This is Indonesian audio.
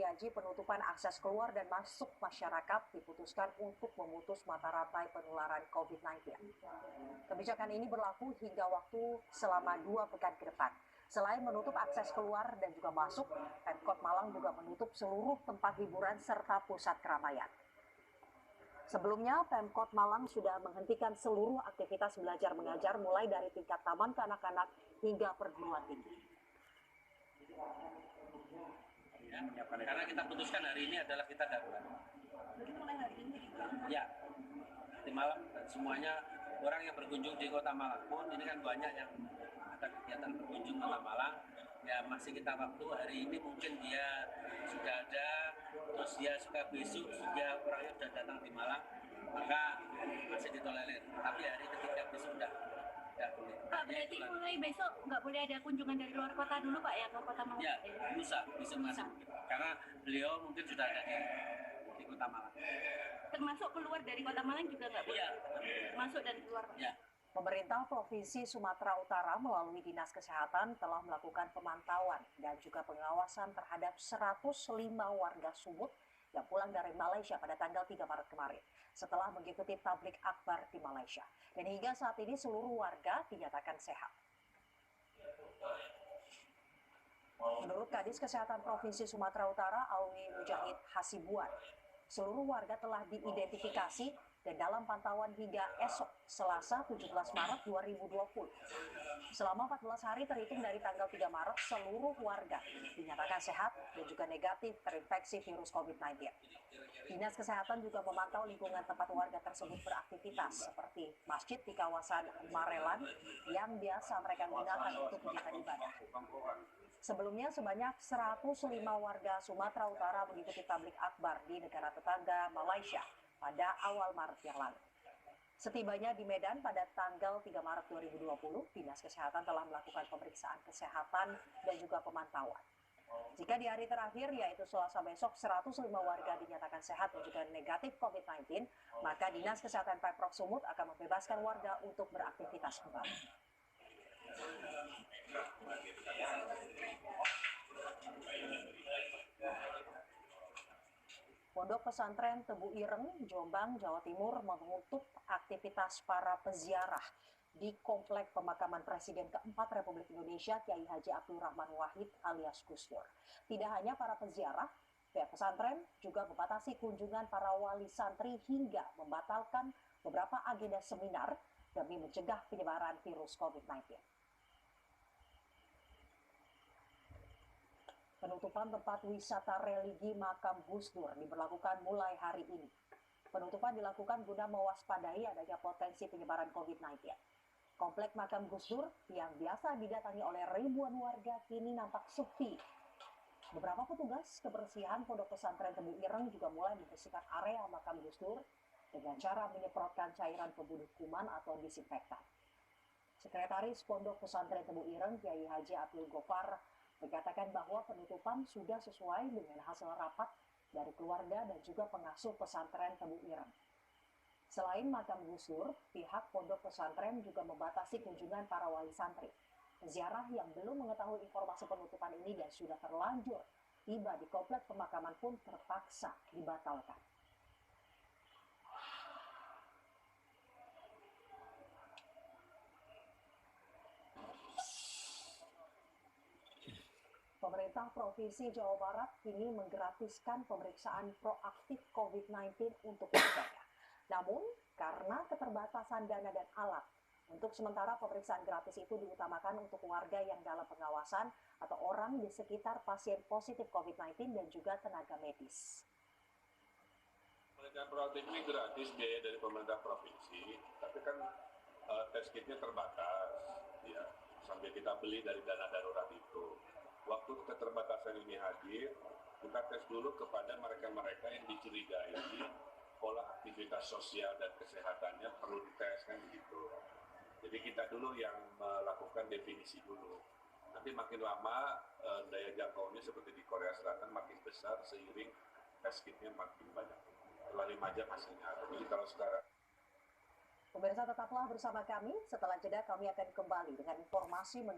Haji penutupan akses keluar dan masuk masyarakat diputuskan untuk memutus mata rantai penularan COVID-19. Kebijakan ini berlaku hingga waktu selama 2 pekan ke depan. Selain menutup akses keluar dan juga masuk, Pemkot Malang juga menutup seluruh tempat hiburan serta pusat keramaian. Sebelumnya, Pemkot Malang sudah menghentikan seluruh aktivitas belajar mengajar mulai dari tingkat taman kanak-kanak hingga perguruan tinggi. Karena kita putuskan hari ini adalah kita darurat. Jadi mulai hari ini? Ya, di Malang semuanya orang yang berkunjung di Kota Malang pun ini kan banyak yang ada kegiatan berkunjung Kota Malang. Ya masih kita waktu hari ini mungkin dia sudah ada, terus dia suka besok dia orangnya sudah datang di Malang, maka masih ditolerir. Tapi hari ketiga besok sudah boleh. Pak, berarti mulai besok nggak boleh ada kunjungan dari luar kota dulu Pak ya ke Kota Malang? Ya, bisa masuk. Karena beliau mungkin sudah ada di Kota Malang. Termasuk keluar dari Kota Malang juga nggak boleh? Iya. Masuk dan keluar? Ya. Pemerintah Provinsi Sumatera Utara melalui Dinas Kesehatan telah melakukan pemantauan dan juga pengawasan terhadap 105 warga Sumut yang pulang dari Malaysia pada tanggal 3 Maret kemarin setelah mengikuti tablik akbar di Malaysia. Dan hingga saat ini seluruh warga dinyatakan sehat. Menurut Kadis Kesehatan Provinsi Sumatera Utara, Alwi Mujahid Hasibuan, seluruh warga telah diidentifikasi dan dalam pantauan hingga esok Selasa 17 Maret 2020. Selama 14 hari terhitung dari tanggal 3 Maret, seluruh warga dinyatakan sehat dan juga negatif terinfeksi virus COVID-19. Dinas Kesehatan juga memantau lingkungan tempat warga tersebut beraktivitas seperti masjid di kawasan Marelan yang biasa mereka gunakan untuk kegiatan ibadah. Sebelumnya sebanyak 105 warga Sumatera Utara mengikuti tablik akbar di negara tetangga Malaysia pada awal Maret yang lalu. Setibanya di Medan pada tanggal 3 Maret 2020, Dinas Kesehatan telah melakukan pemeriksaan kesehatan dan juga pemantauan. Jika di hari terakhir, yaitu Selasa besok, 105 warga dinyatakan sehat dan juga negatif COVID-19, maka Dinas Kesehatan Pemprov Sumut akan membebaskan warga untuk beraktivitas kembali. Pondok Pesantren Tebu Ireng, Jombang, Jawa Timur menutup aktivitas para peziarah di Komplek Pemakaman Presiden keempat Republik Indonesia Kiai Haji Abdul Rahman Wahid alias Gus Dur. Tidak hanya para peziarah, pihak pesantren juga membatasi kunjungan para wali santri hingga membatalkan beberapa agenda seminar demi mencegah penyebaran virus COVID-19. Penutupan tempat wisata religi makam Gus Dur diberlakukan mulai hari ini. Penutupan dilakukan guna mewaspadai adanya potensi penyebaran COVID-19. Komplek makam Gus Dur yang biasa didatangi oleh ribuan warga kini nampak sepi. Beberapa petugas kebersihan Pondok Pesantren Tebu Ireng juga mulai membersihkan area makam Gus Dur dengan cara menyemprotkan cairan pembunuh kuman atau disinfektan. Sekretaris Pondok Pesantren Tebu Ireng Kiai Haji Abdul Gofar mengatakan bahwa penutupan sudah sesuai dengan hasil rapat dari keluarga dan juga pengasuh pesantren Tebu Ireng. Selain makam Gus Dur, pihak pondok pesantren juga membatasi kunjungan para wali santri. Peziarah yang belum mengetahui informasi penutupan ini dan sudah terlanjur tiba di komplek pemakaman pun terpaksa dibatalkan. Pemerintah Provinsi Jawa Barat kini menggratiskan pemeriksaan proaktif COVID-19 untuk warganya. Namun, karena keterbatasan dana dan alat, untuk sementara pemeriksaan gratis itu diutamakan untuk warga yang dalam pengawasan atau orang di sekitar pasien positif COVID-19 dan juga tenaga medis. Pemeriksaan proaktif ini gratis biaya dari pemerintah provinsi, tapi kan tes kitnya terbatas, ya, sambil kita beli dari dana darurat itu. Waktu keterbatasan ini hadir, kita tes dulu kepada mereka-mereka yang dicurigai pola aktivitas sosial dan kesehatannya perlu dites, kan begitu. Jadi kita dulu yang melakukan definisi dulu. Nanti makin lama daya jangkaunya seperti di Korea Selatan makin besar seiring tes kitnya makin banyak. Setelah 5 jam hasilnya ada. Jadi kalau sekarang Pemirsa tetaplah bersama kami, setelah jeda kami akan kembali dengan informasi mengenai